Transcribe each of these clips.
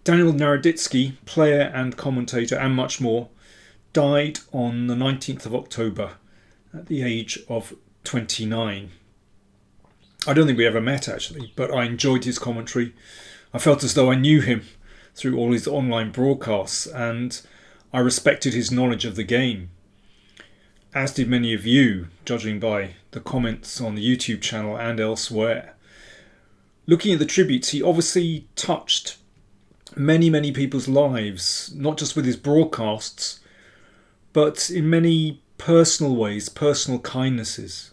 Daniel Naroditsky, player and commentator and much more, died on the 19th of October at the age of 29. I don't think we ever met actually, but I enjoyed his commentary. I felt as though I knew him through all his online broadcasts, and I respected his knowledge of the game, as did many of you, judging by the comments on the YouTube channel and elsewhere. Looking at the tributes, he obviously touched many people's lives, not just with his broadcasts, but in many personal ways, personal kindnesses.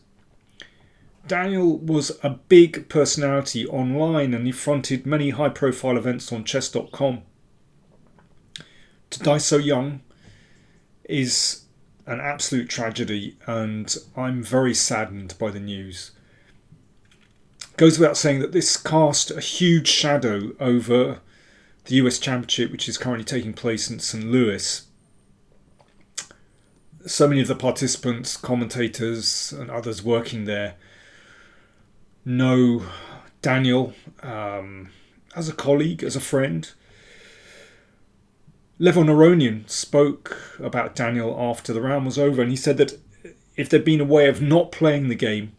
Daniel was a big personality online, and he fronted many high-profile events on chess.com. To die so young is an absolute tragedy, and I'm very saddened by the news. Goes without saying that this cast a huge shadow over the US Championship, which is currently taking place in St. Louis. So many of the participants, commentators and others working there know Daniel as a colleague, as a friend. Levon Aronian spoke about Daniel after the round was over, and he said that if there'd been a way of not playing the game,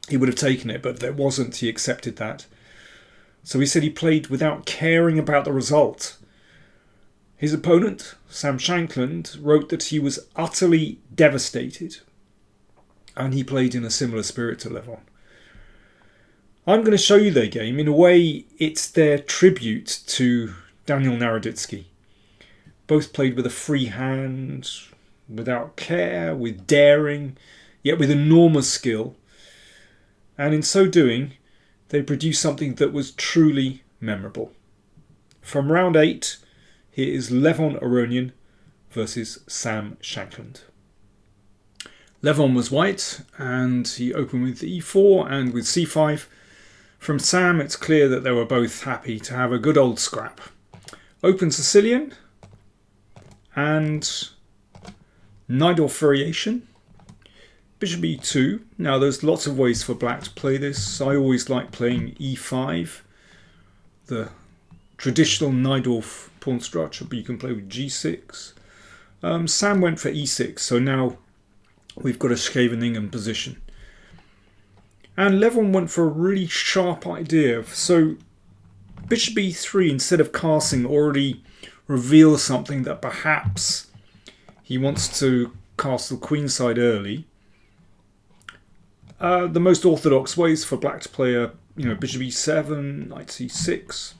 he would have taken it, but there wasn't. He accepted that. So he said he played without caring about the result. His opponent, Sam Shankland, wrote that he was utterly devastated, and he played in a similar spirit to Levon. I'm going to show you their game. In a way, it's their tribute to Daniel Naroditsky. Both played with a free hand, without care, with daring, yet with enormous skill. And in so doing, they produced something that was truly memorable. From round 8, here is Levon Aronian versus Sam Shankland. Levon was white, and he opened with e4 and with c5. From Sam, it's clear that they were both happy to have a good old scrap. Open Sicilian and Najdorf variation. Bishop e2. Now there's lots of ways for black to play this. I always like playing e5, the traditional Najdorf pawn structure, but you can play with g6. Sam went for e6, so now we've got a Scheveningen position. And Levon went for a really sharp idea. So bishop e3, instead of casting, already reveals something that perhaps he wants to castle queenside early. The most orthodox ways for black to play are, bishop e7, knight c6.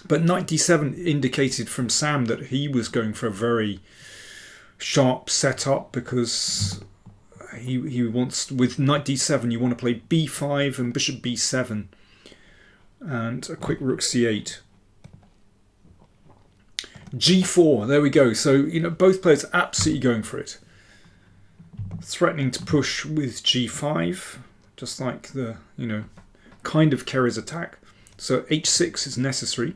But knight d7 indicated from Sam that he was going for a very sharp setup, because he wants, with knight d7, you want to play b5 and bishop b7 and a quick rook c8. g4, there we go. So, both players absolutely going for it. Threatening to push with g5, just like the, kind of Kerry's attack. So h6 is necessary,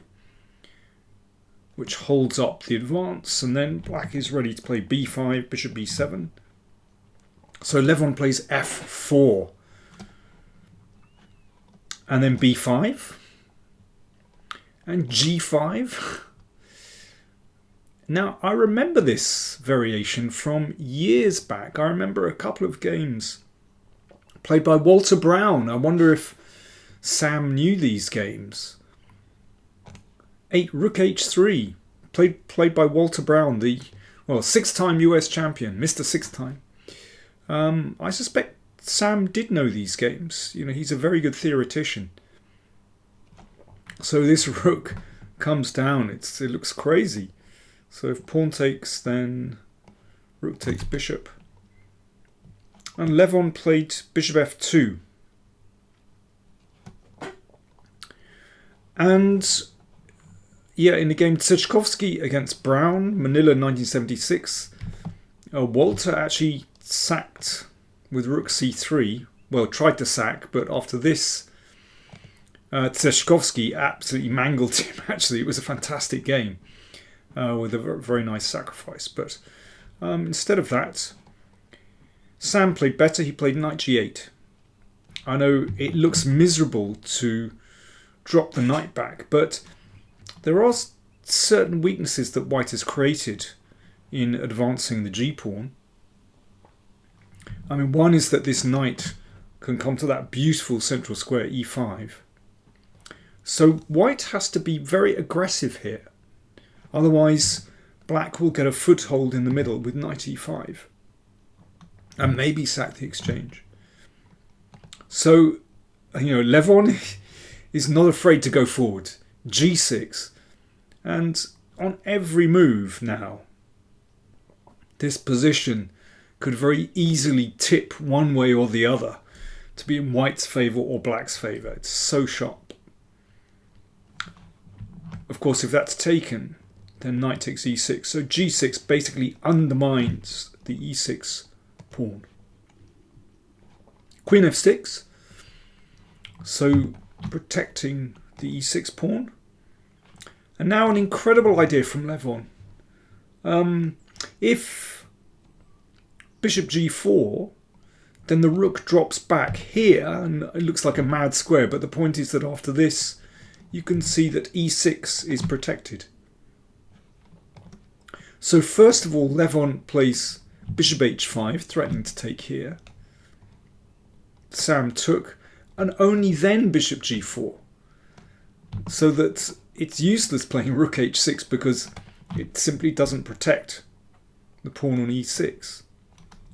which holds up the advance, and then black is ready to play b5, bishop b7. So Levon plays f4, and then b5, and g5. Now, I remember this variation from years back. I remember a couple of games played by Walter Brown. I wonder if Sam knew these games. 8 rook h3, played by Walter Brown, the six-time US champion, Mr. Six-time. I suspect Sam did know these games. He's a very good theoretician. So this rook comes down. It looks crazy. So if pawn takes, then rook takes bishop. And Levon played bishop f2. And in the game Tchaikovsky against Brown, Manila 1976, Walter actually sacked with rook c3. Well, tried to sack, but after this, Tchaikovsky absolutely mangled him. Actually, it was a fantastic game with a very nice sacrifice. But instead of that, Sam played better. He played knight g8. I know it looks miserable to drop the knight back, but there are certain weaknesses that white has created in advancing the g-pawn. I mean, one is that this knight can come to that beautiful central square e5. So white has to be very aggressive here. Otherwise, black will get a foothold in the middle with knight e5 and maybe sack the exchange. So, Levon is not afraid to go forward. g6. And on every move now, this position could very easily tip one way or the other to be in white's favour or black's favour. It's so sharp. Of course, if that's taken, then knight takes e6. So g6 basically undermines the e6 pawn. Queen f6. So protecting the e6 pawn. And now an incredible idea from Levon. If bishop g4, then the rook drops back here and it looks like a mad square, but the point is that after this you can see that e6 is protected. So first of all, Levon plays bishop h5, threatening to take here. Sam took, and only then bishop g4. So that it's useless playing rook h6 because it simply doesn't protect the pawn on e6.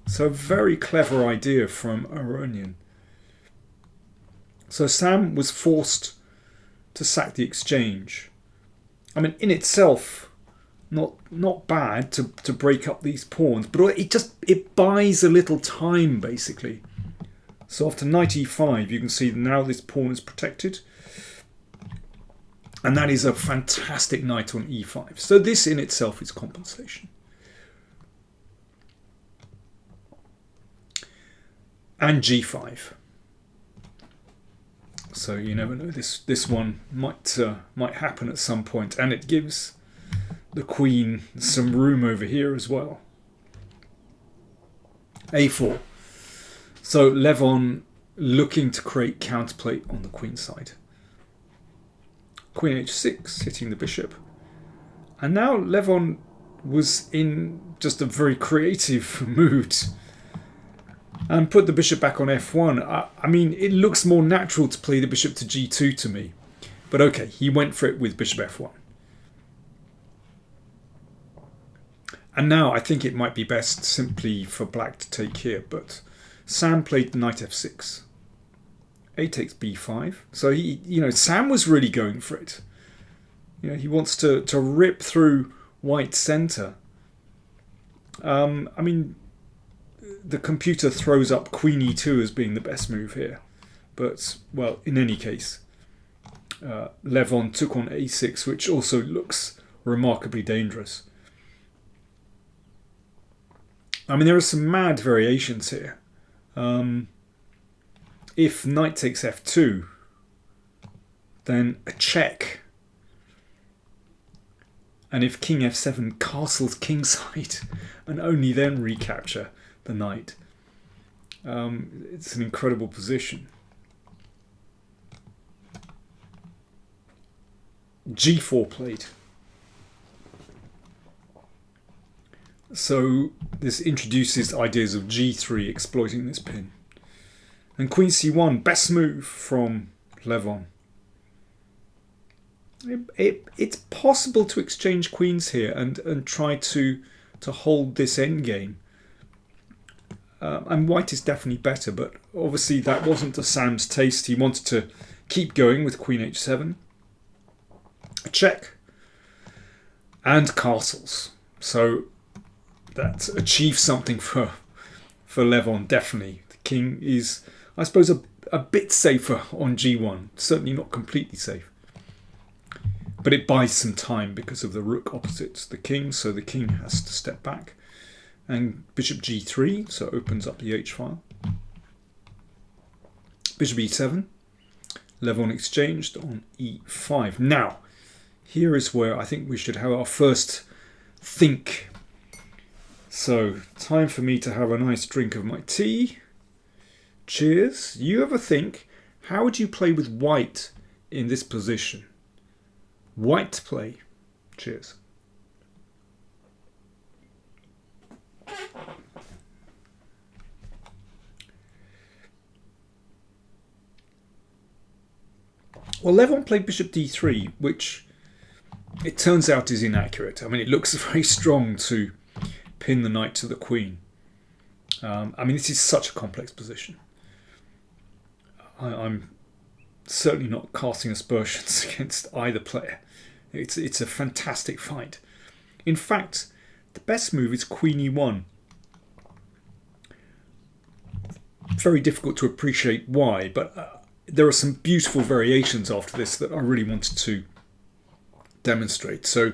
So a very clever idea from Aronian. So Sam was forced to sack the exchange. I mean, in itself, not bad to break up these pawns, but it buys a little time basically. So after knight e5, you can see now this pawn is protected. And that is a fantastic knight on e5. So this in itself is compensation. And g5. So you never know. This one might happen at some point, and it gives the queen some room over here as well. a4. So Levon looking to create counterplay on the queen side. Queen h6, hitting the bishop. And now Levon was in just a very creative mood and put the bishop back on f1. I mean, it looks more natural to play the bishop to g2 to me. But okay, he went for it with bishop f1. And now I think it might be best simply for black to take here, but Sam played knight f6. A takes b5. So Sam was really going for it. He wants to rip through white's centre. I mean, the computer throws up queen e2 as being the best move here. But, well, in any case, Levon took on a6, which also looks remarkably dangerous. I mean, there are some mad variations here. If knight takes f2, then a check. And if king f7 castles kingside, and only then recapture the knight. It's an incredible position. g4 played. So this introduces ideas of g3 exploiting this pin. And queen c1, best move from Levon. It's possible to exchange queens here and try to hold this endgame. And white is definitely better, but obviously that wasn't to Sam's taste. He wanted to keep going with queen h7. A check. And castles. So that achieves something for Levon, definitely. The king is, I suppose, a bit safer on g1. Certainly not completely safe. But it buys some time because of the rook opposite the king, so the king has to step back. And bishop g3, so opens up the h-file. Bishop e7. Levon exchanged on e5. Now, here is where I think we should have our first think. So, time for me to have a nice drink of my tea. Cheers. You ever think, how would you play with white in this position? White to play. Cheers. Well, Levon played bishop d3, which it turns out is inaccurate. I mean, it looks very strong to pin the knight to the queen. I mean, this is such a complex position. I'm certainly not casting aspersions against either player. It's a fantastic fight. In fact, the best move is queen e1. Very difficult to appreciate why, but there are some beautiful variations after this that I really wanted to demonstrate. So,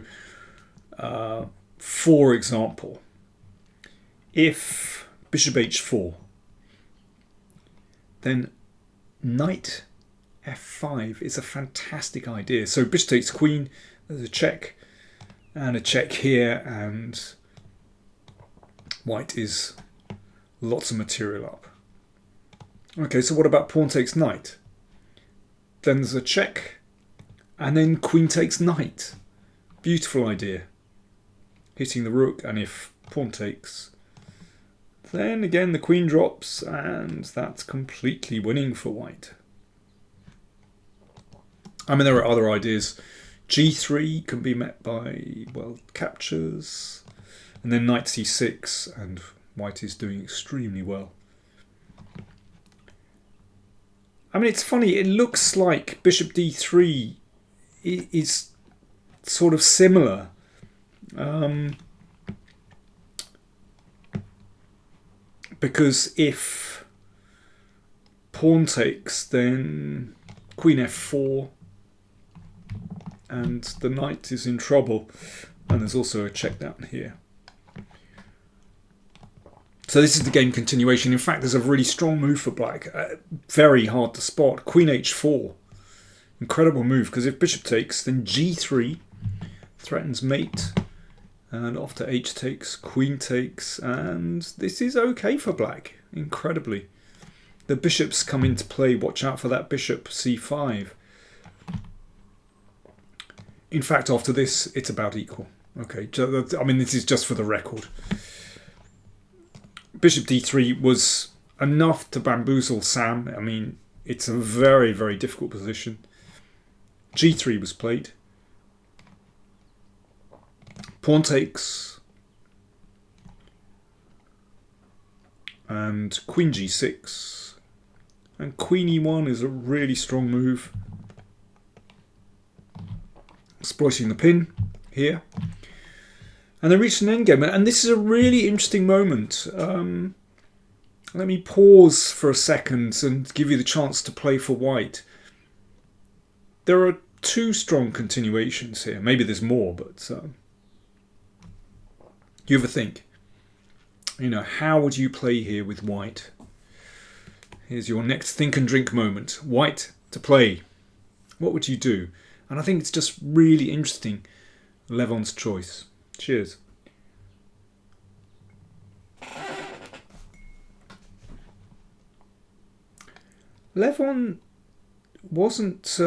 for example, if bishop h4, then knight f5 is a fantastic idea. So bishop takes queen, there's a check, and a check here, and white is lots of material up. Okay, so what about pawn takes knight? Then there's a check, and then queen takes knight. Beautiful idea. Hitting the rook, and if pawn takes, then again the queen drops, and that's completely winning for white. I mean, there are other ideas. g3 can be met by, well, captures, and then knight c6, and white is doing extremely well. I mean, it's funny, it looks like bishop d3 is sort of similar. Because if pawn takes, then queen f4, and the knight is in trouble, and there's also a check down here. So this is the game continuation. In fact, there's a really strong move for black, very hard to spot. Queen h4, incredible move, because if bishop takes, then g3 threatens mate, and after h takes, queen takes, and this is okay for black, incredibly. The bishops come into play, watch out for that bishop c5. In fact, after this, it's about equal. Okay, I mean, this is just for the record. Bishop d3 was enough to bamboozle Sam. I mean, it's a very, very difficult position. g3 was played. Pawn takes. And queen g6. And queen e1 is a really strong move. Exploiting the pin here. And they reached an endgame. And this is a really interesting moment. Let me pause for a second and give you the chance to play for white. There are two strong continuations here. Maybe there's more, but you ever think, you know, how would you play here with white? Here's your next think and drink moment. White to play. What would you do? And I think it's just really interesting, Levon's choice. Cheers. Levon wasn't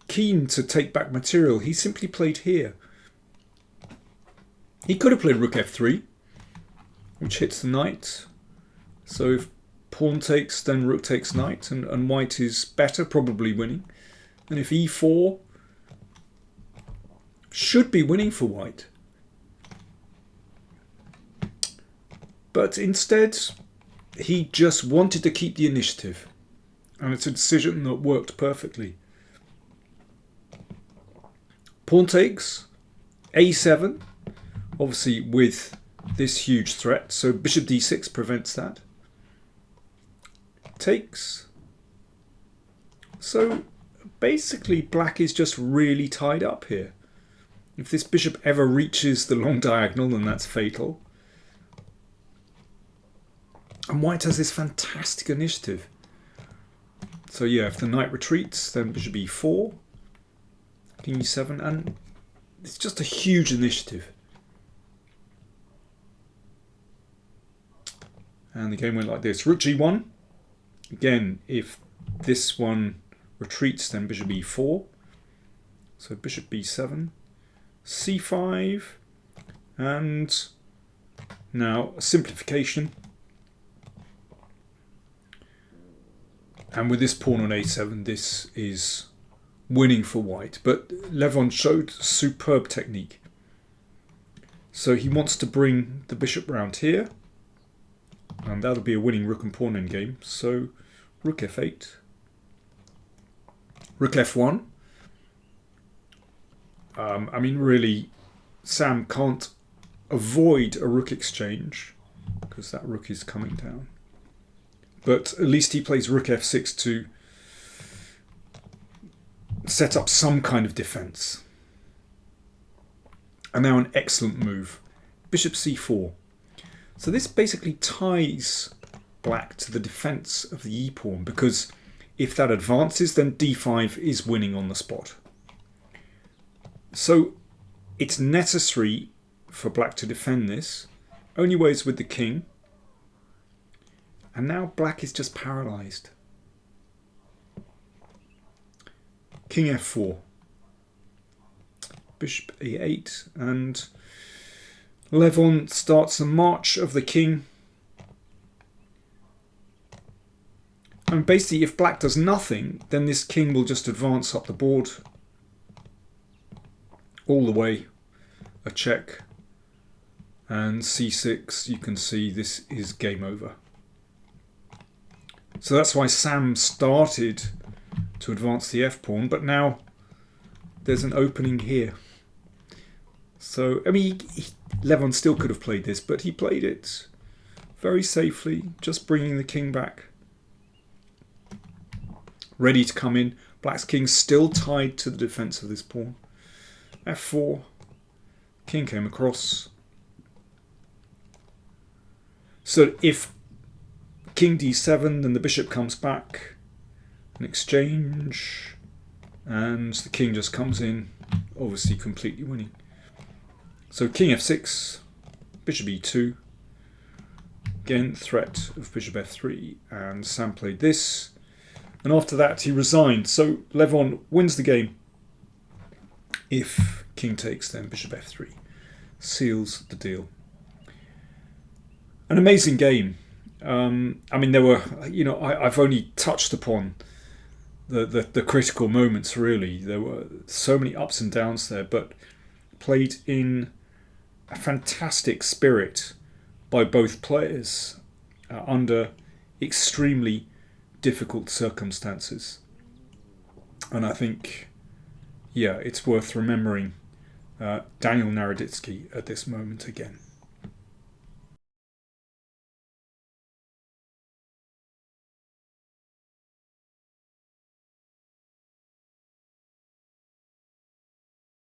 keen to take back material. He simply played here. He could have played rook f3, which hits the knight. So if pawn takes, then rook takes knight, and white is better, probably winning. And if e4, should be winning for white. But instead, he just wanted to keep the initiative. And it's a decision that worked perfectly. Pawn takes, a7, obviously with this huge threat. So bishop d6 prevents that. Takes. So basically black is just really tied up here. If this bishop ever reaches the long diagonal, then that's fatal. And white has this fantastic initiative. So yeah, if the knight retreats, then bishop e4, king e7, and it's just a huge initiative. And the game went like this. Rook g1. Again, if this one retreats, then bishop e4. So bishop b7, c5, and now a simplification. And with this pawn on a7, this is winning for white. But Levon showed superb technique. So he wants to bring the bishop round here. And that'll be a winning rook and pawn endgame. So rook f8. Rook f1. I mean, really, Sam can't avoid a rook exchange because that rook is coming down. But at least he plays rook f6 to set up some kind of defense. And now an excellent move. Bishop c4. So this basically ties black to the defense of the e-pawn, because if that advances, then d5 is winning on the spot. So it's necessary for black to defend this. Only way is with the king. And now black is just paralyzed. King f4. Bishop a8. And Levon starts a march of the king. And basically, if black does nothing, then this king will just advance up the board all the way. A check. And c6, you can see this is game over. So that's why Sam started to advance the f-pawn, but now there's an opening here. So, I mean, Levon still could have played this, but he played it very safely, just bringing the king back. Ready to come in. Black's king's still tied to the defense of this pawn. f4. King came across. So if king d7, then the bishop comes back. An exchange. And the king just comes in, obviously completely winning. So king f6, bishop e2. Again, threat of bishop f3. And Sam played this. And after that, he resigned. So Levon wins the game. If king takes, then bishop f3. Seals the deal. An amazing game. I mean, there were, you know, I've only touched upon the critical moments, really. There were so many ups and downs there, but played in a fantastic spirit by both players under extremely difficult circumstances. And I think, yeah, it's worth remembering Daniel Naroditsky at this moment again.